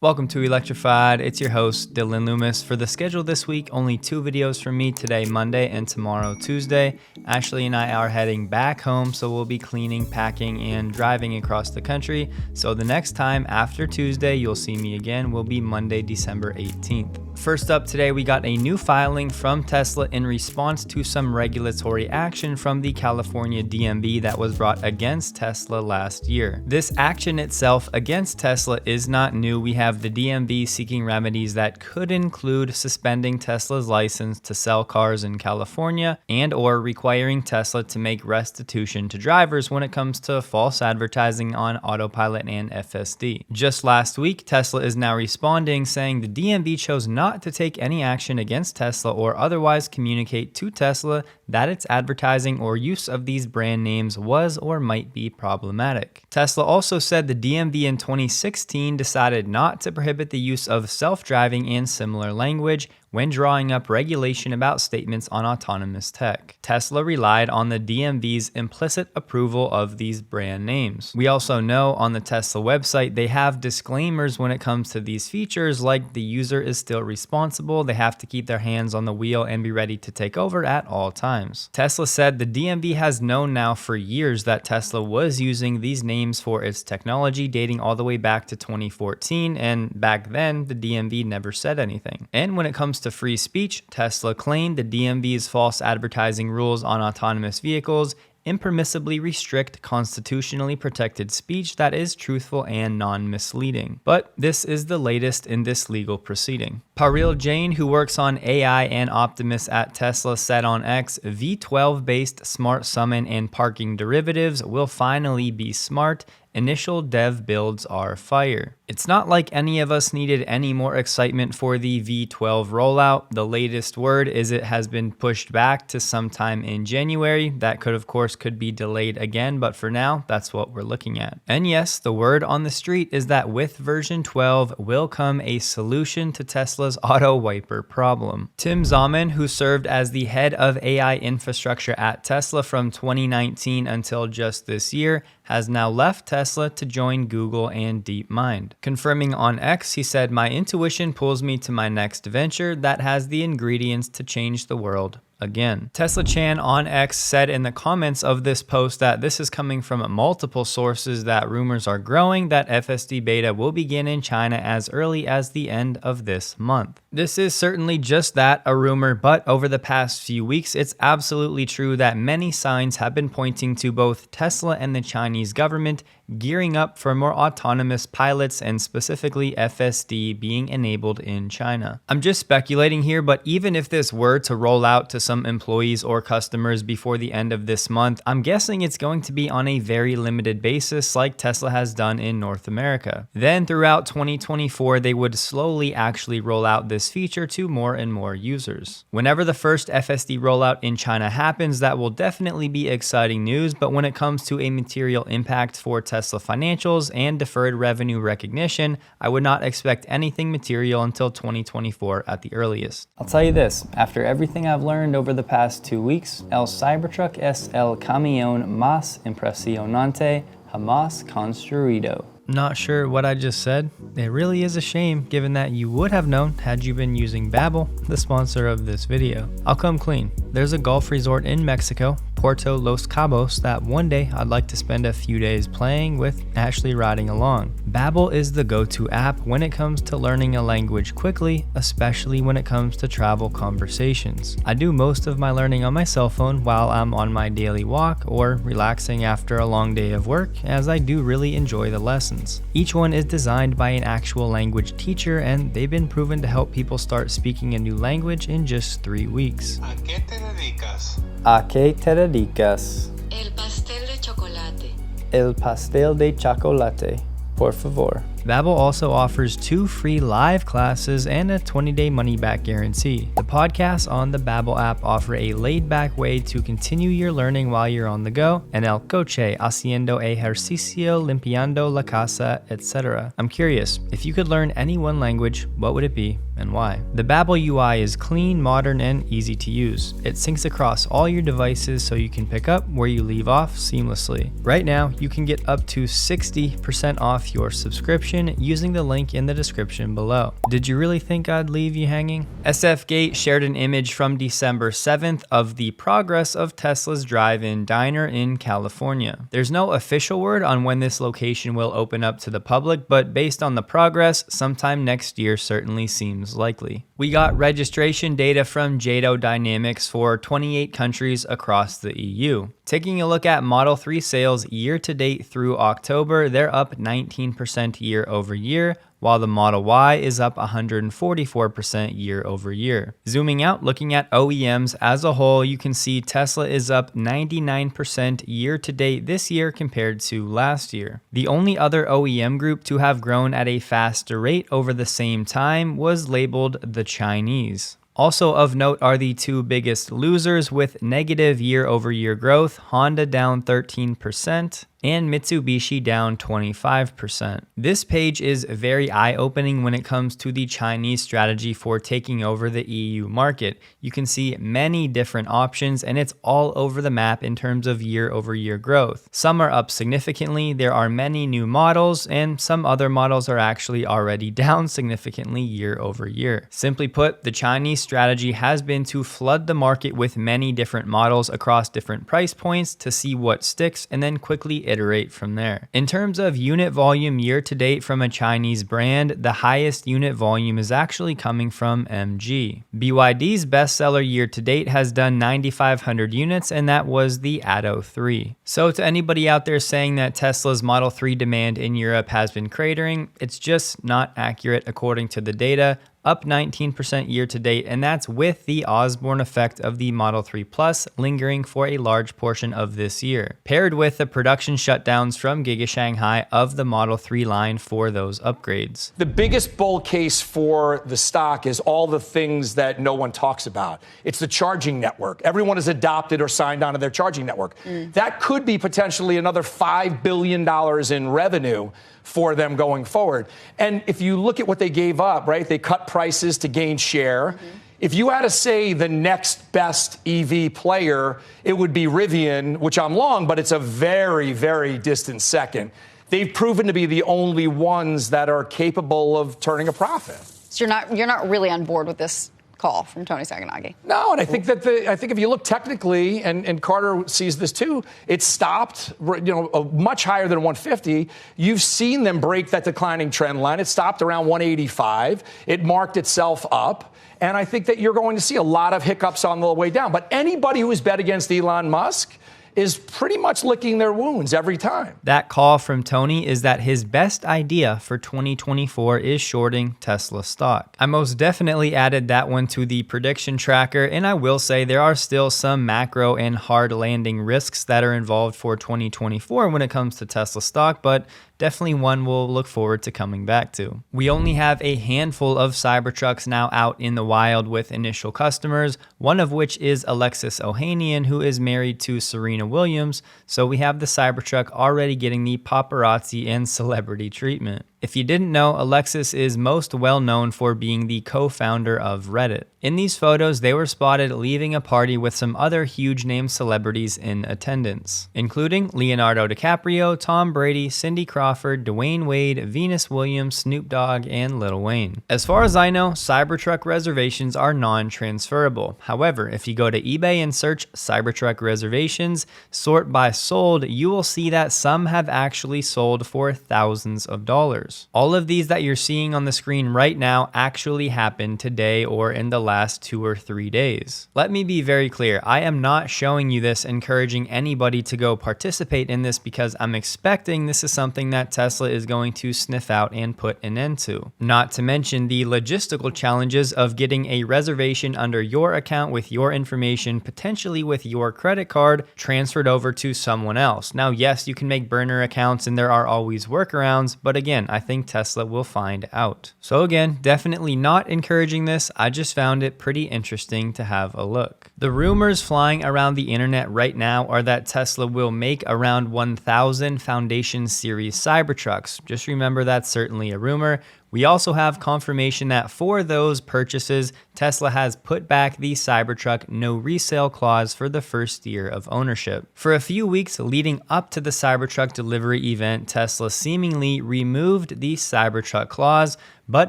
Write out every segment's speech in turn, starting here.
Welcome to Electrified. It's your host, Dylan Loomis. For the schedule this week, only 2 videos from me today, Monday, and tomorrow, Tuesday. Ashley and I are heading back home, so we'll be cleaning, packing, and driving across the country. So the next time after Tuesday you'll see me again will be Monday, December 18th. First up today, we got a new filing from Tesla in response to some regulatory action from the California DMV that was brought against Tesla last year. This action itself against Tesla is not new. We have the DMV seeking remedies that could include suspending Tesla's license to sell cars in California and/or requiring Tesla to make restitution to drivers when it comes to false advertising on autopilot and FSD. Just last week, Tesla is now responding, saying the DMV chose not to take any action against Tesla or otherwise communicate to Tesla that its advertising or use of these brand names was or might be problematic. Tesla also said the DMV in 2016 decided not to prohibit the use of self-driving and similar language when drawing up regulation about statements on autonomous tech. Tesla relied on the DMV's implicit approval of these brand names. We also know on the Tesla website they have disclaimers when it comes to these features, like the user is still responsible, they have to keep their hands on the wheel and be ready to take over at all times. Tesla said the DMV has known now for years that Tesla was using these names for its technology dating all the way back to 2014, and back then the DMV never said anything. And when it comes to free speech, Tesla claimed the DMV's false advertising rules on autonomous vehicles impermissibly restrict constitutionally protected speech that is truthful and non-misleading. But this is the latest in this legal proceeding. Paril Jain, who works on AI and Optimus at Tesla, said on X, V12-based smart summon and parking derivatives will finally be smart. Initial dev builds are fire. It's not like any of us needed any more excitement for the V12 rollout. The latest word is it has been pushed back to sometime in January. That could be delayed again, but for now, that's what we're looking at. And yes, the word on the street is that with version 12 will come a solution to Tesla's auto wiper problem. Tim Zaman, who served as the head of AI infrastructure at Tesla from 2019 until just this year, has now left Tesla to join Google and DeepMind. Confirming on X, he said, "My intuition pulls me to my next venture that has the ingredients to change the world again." Tesla Chan on X said in the comments of this post that this is coming from multiple sources, that rumors are growing that FSD beta will begin in China as early as the end of this month. This is certainly just that, a rumor, but over the past few weeks, it's absolutely true that many signs have been pointing to both Tesla and the Chinese government gearing up for more autonomous pilots and specifically FSD being enabled in China. I'm just speculating here, but even if this were to roll out to some employees or customers before the end of this month, I'm guessing it's going to be on a very limited basis like Tesla has done in North America. Then throughout 2024, they would slowly actually roll out this feature to more and more users. Whenever the first FSD rollout in China happens, that will definitely be exciting news, but when it comes to a material impact for Tesla financials and deferred revenue recognition, I would not expect anything material until 2024 at the earliest. I'll tell you this, after everything I've learned over the past 2 weeks, el Cybertruck es el camión más impresionante jamás construido. Not sure what I just said. It really is a shame, given that you would have known had you been using Babbel, the sponsor of this video. I'll come clean. There's a golf resort in Mexico, Puerto Los Cabos, that one day I'd like to spend a few days playing with, Ashley riding along. Babbel is the go-to app when it comes to learning a language quickly, especially when it comes to travel conversations. I do most of my learning on my cell phone while I'm on my daily walk or relaxing after a long day of work, as I do really enjoy the lessons. Each one is designed by an actual language teacher, and they've been proven to help people start speaking a new language in just 3 weeks. ¿A qué te dedicas? ¿A qué te dedicas? El pastel de chocolate. El pastel de chocolate. Por favor. Babbel also offers 2 free live classes and a 20-day money-back guarantee. The podcasts on the Babbel app offer a laid-back way to continue your learning while you're on the go, and el coche haciendo ejercicio, limpiando la casa, etc. I'm curious, if you could learn any one language, what would it be and why? The Babbel UI is clean, modern, and easy to use. It syncs across all your devices so you can pick up where you leave off seamlessly. Right now, you can get up to 60% off your subscription registration using the link in the description below. Did you really think I'd leave you hanging? SFGate shared an image from December 7th of the progress of Tesla's drive-in diner in California. There's no official word on when this location will open up to the public, but based on the progress, sometime next year certainly seems likely. We got registration data from JATO Dynamics for 28 countries across the EU. Taking a look at Model 3 sales year to date through October, they're up 19% year over year, while the Model Y is up 144% year over year. Zooming out, looking at OEMs as a whole, you can see Tesla is up 99% year to date this year compared to last year. The only other OEM group to have grown at a faster rate over the same time was labeled the Chinese. Also of note are the two biggest losers with negative year-over-year growth, Honda down 13% and Mitsubishi down 25%. This page is very eye-opening when it comes to the Chinese strategy for taking over the EU market. You can see many different options and it's all over the map in terms of year-over-year growth. Some are up significantly, there are many new models, and some other models are actually already down significantly year over year. Simply put, the Chinese strategy has been to flood the market with many different models across different price points to see what sticks and then quickly iterate from there. In terms of unit volume year to date from a Chinese brand, the highest unit volume is actually coming from MG. BYD's bestseller year to date has done 9,500 units, and that was the Atto 3. So to anybody out there saying that Tesla's Model 3 demand in Europe has been cratering, it's just not accurate according to the data. Up 19% year to date, and that's with the Osborne effect of the Model 3 Plus lingering for a large portion of this year, paired with the production shutdowns from Giga Shanghai of the Model 3 line for those upgrades. The biggest bull case for the stock is all the things that no one talks about. It's the charging network. Everyone has adopted or signed onto their charging network. That could be potentially another $5 billion in revenue for them going forward. And if you look at what they gave up, right, they cut prices to gain share. If you had to say the next best EV player, it would be Rivian, which I'm long, but it's a very, very distant second. They've proven to be the only ones that are capable of turning a profit. So you're not really on board with this call from Tony Sacconaghi. No, and I think that if you look technically, and Carter sees this too, it stopped, much higher than 150. You've seen them break that declining trend line. It stopped around 185. It marked itself up. And I think that you're going to see a lot of hiccups on the way down. But anybody who's bet against Elon Musk is pretty much licking their wounds every time. That call from Tony is that his best idea for 2024 is shorting Tesla stock. I most definitely added that one to the prediction tracker, and I will say there are still some macro and hard landing risks that are involved for 2024 when it comes to Tesla stock, but definitely one we'll look forward to coming back to. We only have a handful of Cybertrucks now out in the wild with initial customers, one of which is Alexis Ohanian, who is married to Serena Williams, so we have the Cybertruck already getting the paparazzi and celebrity treatment. If you didn't know, Alexis is most well known for being the co-founder of Reddit. In these photos, they were spotted leaving a party with some other huge name celebrities in attendance, including Leonardo DiCaprio, Tom Brady, Cindy Crawford, Dwayne Wade, Venus Williams, Snoop Dogg, and Lil Wayne. As far as I know, Cybertruck reservations are non-transferable. However, if you go to eBay and search Cybertruck reservations, sort by sold, you will see that some have actually sold for thousands of dollars. All of these that you're seeing on the screen right now actually happened today or in the last 2 or 3 days. Let me be very clear, I am not showing you this encouraging anybody to go participate in this because I'm expecting this is something that Tesla is going to sniff out and put an end to. Not to mention the logistical challenges of getting a reservation under your account with your information, potentially with your credit card, transferred over to someone else. Now, yes, you can make burner accounts and there are always workarounds, but again, I think Tesla will find out. So again, definitely not encouraging this. I just found it pretty interesting to have a look. The rumors flying around the internet right now are that Tesla will make around 1,000 Foundation Series Cybertrucks. Just remember that's certainly a rumor. We also have confirmation that for those purchases, Tesla has put back the Cybertruck no resale clause for the first year of ownership. For a few weeks leading up to the Cybertruck delivery event, Tesla seemingly removed the Cybertruck clause, but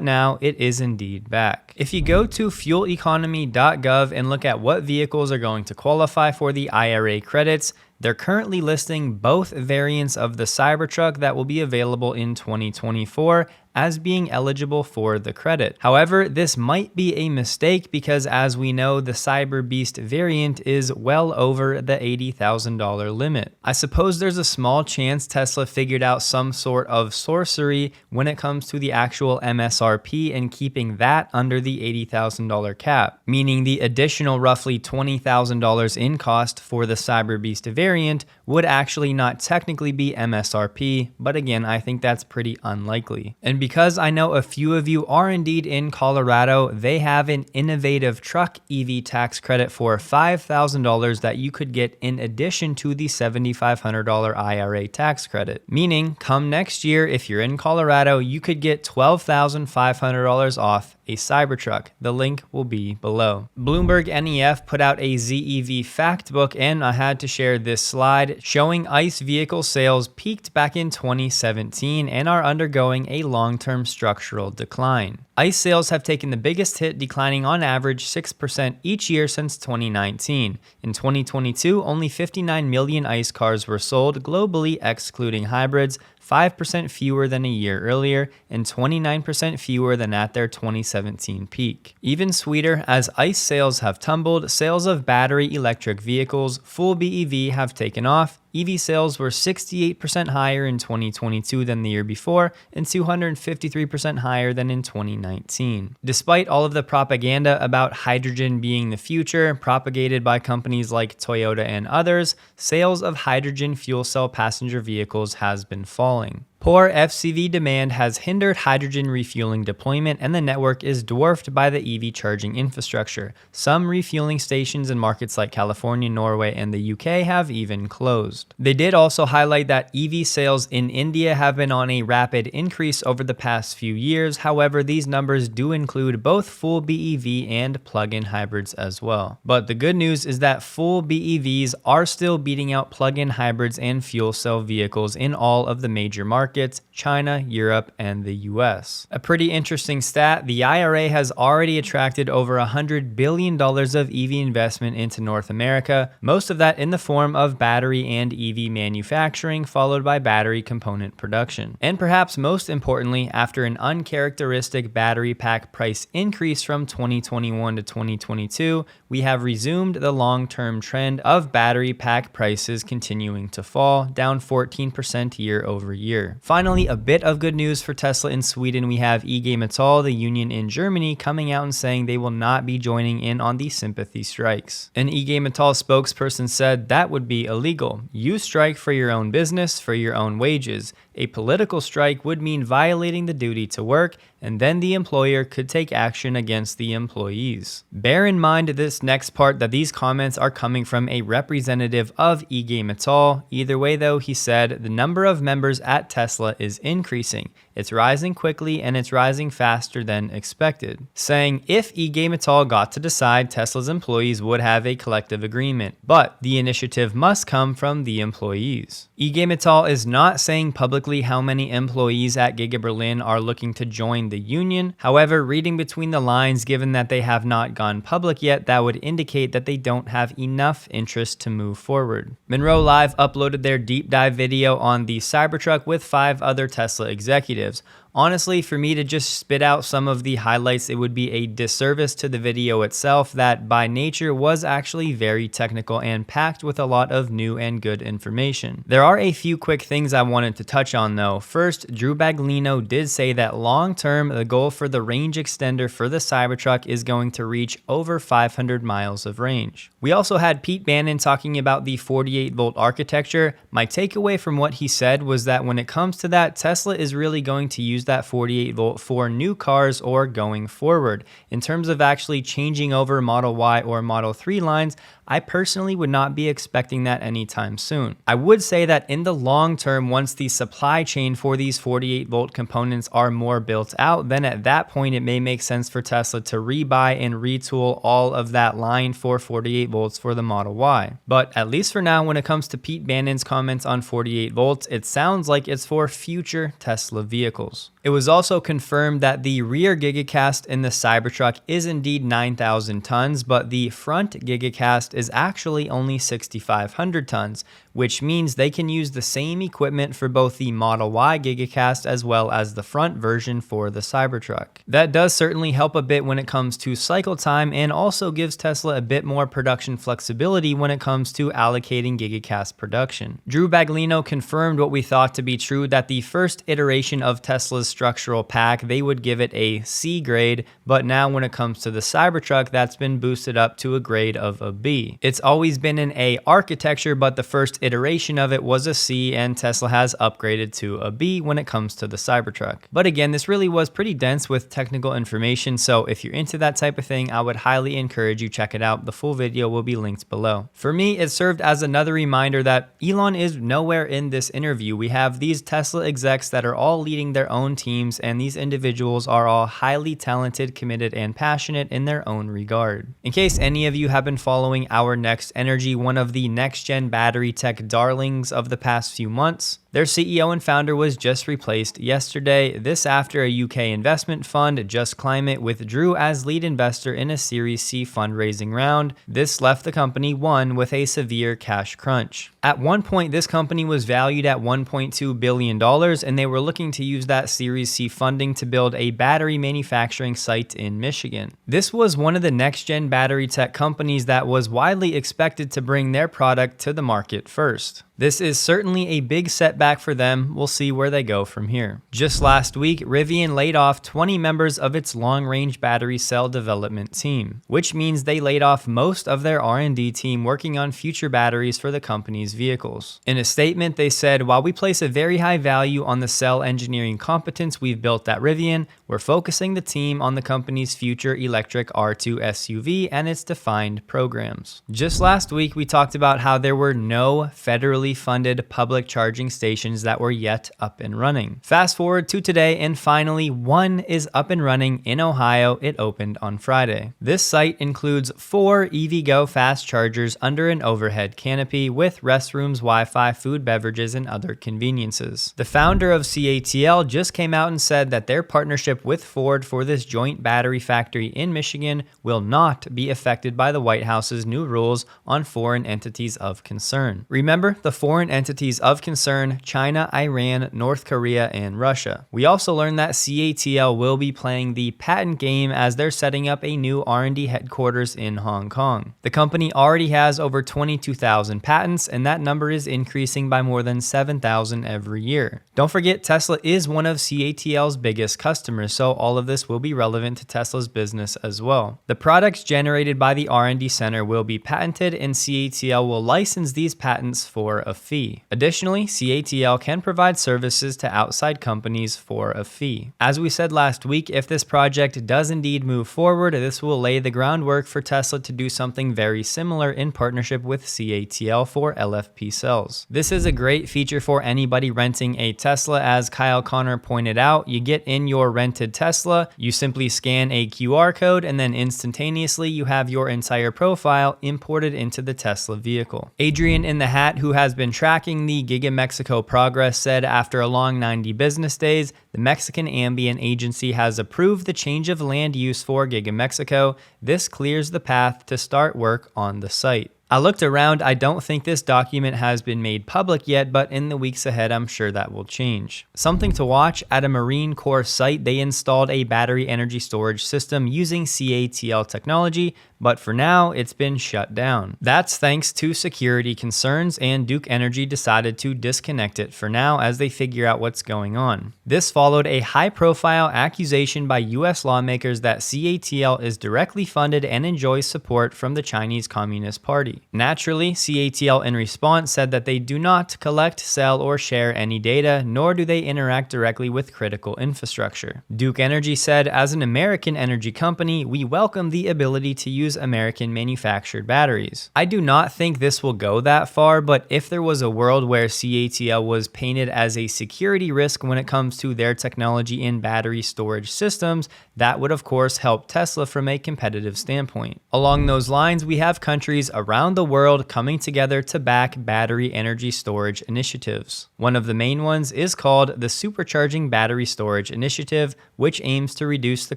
now it is indeed back. If you go to fueleconomy.gov and look at what vehicles are going to qualify for the IRA credits, they're currently listing both variants of the Cybertruck that will be available in 2024 as being eligible for the credit. However, this might be a mistake because, as we know, the Cyber Beast variant is well over the $80,000 limit. I suppose there's a small chance Tesla figured out some sort of sorcery when it comes to the actual MSRP and keeping that under the $80,000 cap, meaning the additional roughly $20,000 in cost for the Cyber Beast variant would actually not technically be MSRP, but again, I think that's pretty unlikely. And because I know a few of you are indeed in Colorado, they have an innovative truck EV tax credit for $5,000 that you could get in addition to the $7,500 IRA tax credit. Meaning, come next year, if you're in Colorado, you could get $12,500 off a Cybertruck. The link will be below. Bloomberg NEF put out a ZEV Factbook, and I had to share this slide showing ICE vehicle sales peaked back in 2017 and are undergoing a long-term structural decline. ICE sales have taken the biggest hit, declining on average 6% each year since 2019. In 2022, only 59 million ICE cars were sold globally, excluding hybrids, 5% fewer than a year earlier, and 29% fewer than at their 2017 peak. Even sweeter, as ICE sales have tumbled, sales of battery electric vehicles, full BEV, have taken off. EV sales were 68% higher in 2022 than the year before, and 253% higher than in 2019. Despite all of the propaganda about hydrogen being the future, propagated by companies like Toyota and others, sales of hydrogen fuel cell passenger vehicles has been falling. Poor FCV demand has hindered hydrogen refueling deployment, and the network is dwarfed by the EV charging infrastructure. Some refueling stations in markets like California, Norway, and the UK have even closed. They did also highlight that EV sales in India have been on a rapid increase over the past few years. However, these numbers do include both full BEV and plug-in hybrids as well. But the good news is that full BEVs are still beating out plug-in hybrids and fuel cell vehicles in all of the major markets: China, Europe, and the US. A pretty interesting stat: the IRA has already attracted over $100 billion of EV investment into North America, most of that in the form of battery and EV manufacturing, followed by battery component production. And perhaps most importantly, after an uncharacteristic battery pack price increase from 2021 to 2022, we have resumed the long-term trend of battery pack prices continuing to fall, down 14% year over year. Finally, a bit of good news for Tesla in Sweden. We have IG Metall, the union in Germany, coming out and saying they will not be joining in on the sympathy strikes. An IG Metall spokesperson said that would be illegal. You strike for your own business, for your own wages. A political strike would mean violating the duty to work, and then the employer could take action against the employees. Bear in mind this next part, that these comments are coming from a representative of IG Metall. Either way though, he said the number of members at Tesla is increasing. It's rising quickly, and it's rising faster than expected. Saying if IG Metall got to decide, Tesla's employees would have a collective agreement, but the initiative must come from the employees. IG Metall is not saying publicly how many employees at Giga Berlin are looking to join the union. However, reading between the lines, given that they have not gone public yet, that would indicate that they don't have enough interest to move forward. Munro Live uploaded their deep dive video on the Cybertruck with 5 other Tesla executives. Honestly, for me to just spit out some of the highlights, it would be a disservice to the video itself, that by nature was actually very technical and packed with a lot of new and good information. There are a few quick things I wanted to touch on though. First, Drew Baglino did say that long term, the goal for the range extender for the Cybertruck is going to reach over 500 miles of range. We also had Pete Bannon talking about the 48-volt architecture. My takeaway from what he said was that when it comes to that, Tesla is really going to use that 48 volt for new cars or going forward. In terms of actually changing over Model Y or Model 3 lines, I personally would not be expecting that anytime soon. I would say that in the long term, once the supply chain for these 48 volt components are more built out, then at that point it may make sense for Tesla to rebuy and retool all of that line for 48 volts for the Model Y. But at least for now, when it comes to Pete Bannon's comments on 48 volts, it sounds like it's for future Tesla vehicles. It was also confirmed that the rear gigacast in the Cybertruck is indeed 9,000 tons, but the front gigacast is actually only 6,500 tons, which means they can use the same equipment for both the Model Y gigacast as well as the front version for the Cybertruck. That does certainly help a bit when it comes to cycle time and also gives Tesla a bit more production flexibility when it comes to allocating gigacast production. Drew Baglino confirmed what we thought to be true, that the first iteration of Tesla's structural pack, they would give it a C grade, but now when it comes to the Cybertruck, that's been boosted up to a grade of a B. It's always been an A architecture, but the first iteration of it was a C, and Tesla has upgraded to a B when it comes to the Cybertruck. But again, this really was pretty dense with technical information, so if you're into that type of thing, I would highly encourage you check it out. The full video will be linked below. For me, it served as another reminder that Elon is nowhere in this interview. We have these Tesla execs that are all leading their own teams, and these individuals are all highly talented, committed, and passionate in their own regard. In case any of you have been following Our Next Energy, one of the next-gen battery tech darlings of the past few months, their CEO and founder was just replaced yesterday. This after a UK investment fund, Just Climate, withdrew as lead investor in a Series C fundraising round. This left the company with a severe cash crunch. At one point, this company was valued at $1.2 billion, and they were looking to use that Series C funding to build a battery manufacturing site in Michigan. This was one of the next-gen battery tech companies that was widely expected to bring their product to the market first. This is certainly a big setback for them. We'll see where they go from here. Just last week, Rivian laid off 20 members of its long-range battery cell development team, which means they laid off most of their R&D team working on future batteries for the company's vehicles. In a statement, they said, "While we place a very high value on the cell engineering competence we've built at Rivian, we're focusing the team on the company's future electric R2 SUV and its defined programs." Just last week, we talked about how there were no federally funded public charging stations that were yet up and running. Fast forward to today, and finally one is up and running in Ohio. It opened on Friday. This site includes 4 EVgo fast chargers under an overhead canopy with restrooms, Wi-Fi, food, beverages, and other conveniences. The founder of CATL just came out and said that their partnership with Ford for this joint battery factory in Michigan will not be affected by the White House's new rules on foreign entities of concern. Remember, the foreign entities of concern: China, Iran, North Korea, and Russia. We also learned that CATL will be playing the patent game as they're setting up a new R&D headquarters in Hong Kong. The company already has over 22,000 patents, and that number is increasing by more than 7,000 every year. Don't forget, Tesla is one of CATL's biggest customers, so all of this will be relevant to Tesla's business as well. The products generated by the R&D center will be patented, and CATL will license these patents for a fee. Additionally, CATL can provide services to outside companies for a fee. As we said last week, if this project does indeed move forward, this will lay the groundwork for Tesla to do something very similar in partnership with CATL for LFP cells. This is a great feature for anybody renting a Tesla. As Kyle Connor pointed out, you get in your rented Tesla, you simply scan a QR code, and then instantaneously you have your entire profile imported into the Tesla vehicle. Adrian in the Hat, who has been tracking the Giga Mexico progress, said after a long 90 business days, the Mexican Ambient Agency has approved the change of land use for Giga Mexico. This clears the path to start work on the site. I looked around. I don't think this document has been made public yet, but in the weeks ahead, I'm sure that will change. Something to watch: at a Marine Corps site, they installed a battery energy storage system using CATL technology, but for now, it's been shut down. That's thanks to security concerns, and Duke Energy decided to disconnect it for now as they figure out what's going on. This followed a high-profile accusation by US lawmakers that CATL is directly funded and enjoys support from the Chinese Communist Party. battery. Naturally, CATL in response said that they do not collect, sell, or share any data, nor do they interact directly with critical infrastructure. Duke Energy said, as an American energy company, we welcome the ability to use American manufactured batteries. I do not think this will go that far, but if there was a world where CATL was painted as a security risk when it comes to their technology in battery storage systems, that would of course help Tesla from a competitive standpoint. Along those lines, we have countries around the world coming together to back battery energy storage initiatives. One of the main ones is called the Supercharging Battery Storage Initiative, which aims to reduce the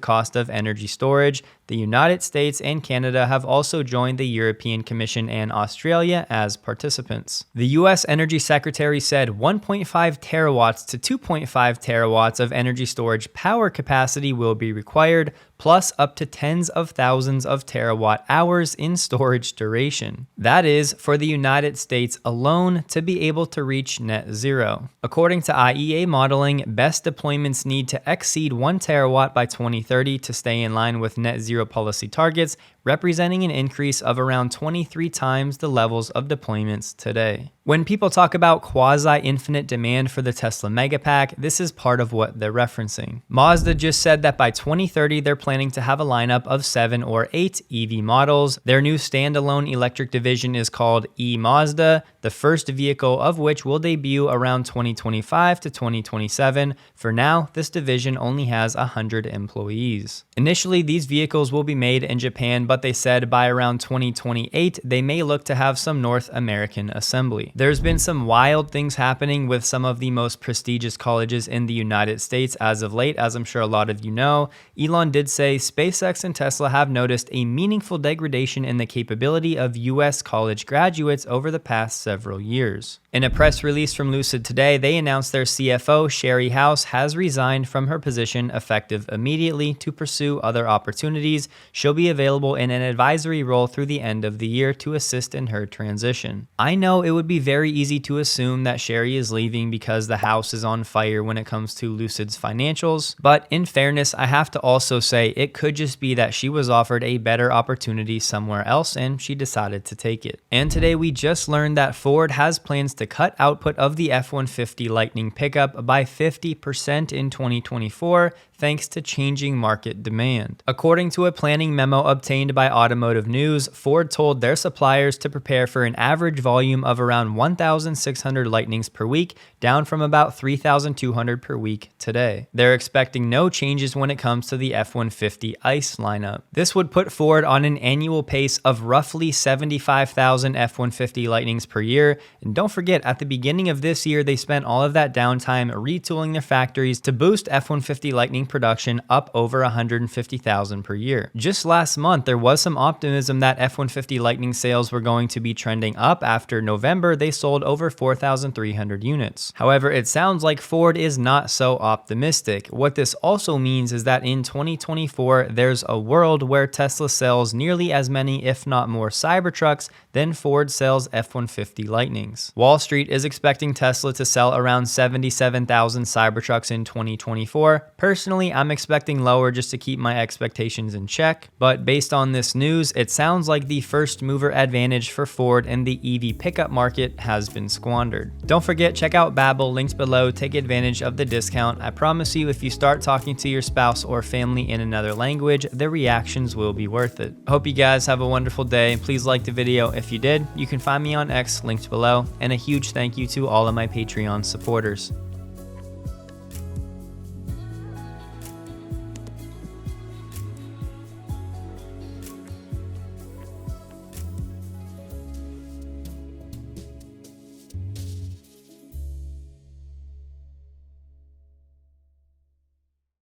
cost of energy storage. The United States and Canada have also joined the European Commission and Australia as participants. The US Energy Secretary said 1.5 terawatts to 2.5 terawatts of energy storage power capacity will be required, plus up to tens of thousands of terawatt hours in storage duration. That is for the United States alone to be able to reach net zero. According to IEA modeling, BESS deployments need to exceed 1 terawatt by 2030 to stay in line with net zero policy targets, representing an increase of around 23 times the levels of deployments today. When people talk about quasi-infinite demand for the Tesla Megapack, this is part of what they're referencing. Mazda just said that by 2030, they're planning to have a lineup of 7 or 8 EV models. Their new standalone electric division is called e-Mazda, the first vehicle of which will debut around 2025 to 2027. For now, this division only has 100 employees. Initially, these vehicles will be made in Japan, but they said by around 2028, they may look to have some North American assembly. There's been some wild things happening with some of the most prestigious colleges in the United States as of late, as I'm sure a lot of you know. Elon did say SpaceX and Tesla have noticed a meaningful degradation in the capability of US college graduates over the past several years. In a press release from Lucid today, they announced their CFO, Sherry House, has resigned from her position effective immediately to pursue other opportunities. She'll be available in an advisory role through the end of the year to assist in her transition. I know it would be very easy to assume that Sherry is leaving because the house is on fire when it comes to Lucid's financials, but in fairness, I have to also say it could just be that she was offered a better opportunity somewhere else and she decided to take it. And today we just learned that Ford has plans to cut output of the F-150 Lightning pickup by 50% in 2024, thanks to changing market demand. According to a planning memo obtained by Automotive News, Ford told their suppliers to prepare for an average volume of around 1,600 Lightnings per week, down from about 3,200 per week today. They're expecting no changes when it comes to the F-150 ICE lineup. This would put Ford on an annual pace of roughly 75,000 F-150 Lightnings per year. And don't forget, at the beginning of this year, they spent all of that downtime retooling their factories to boost F-150 Lightning production up over 150,000 per year. Just last month, there was some optimism that F-150 Lightning sales were going to be trending up. After November, they sold over 4,300 units. However, it sounds like Ford is not so optimistic. What this also means is that in 2024, there's a world where Tesla sells nearly as many, if not more, Cybertrucks than Ford sells F-150 Lightnings. Wall Street is expecting Tesla to sell around 77,000 Cybertrucks in 2024. Personally, I'm expecting lower just to keep my expectations in check, but based on this news, it sounds like the first mover advantage for Ford in the EV pickup market has been squandered. Don't forget, check out Babbel, linked below, take advantage of the discount. I promise you, if you start talking to your spouse or family in another language, the reactions will be worth it. I hope you guys have a wonderful day. Please like the video if you did. You can find me on X, linked below, and a huge thank you to all of my Patreon supporters.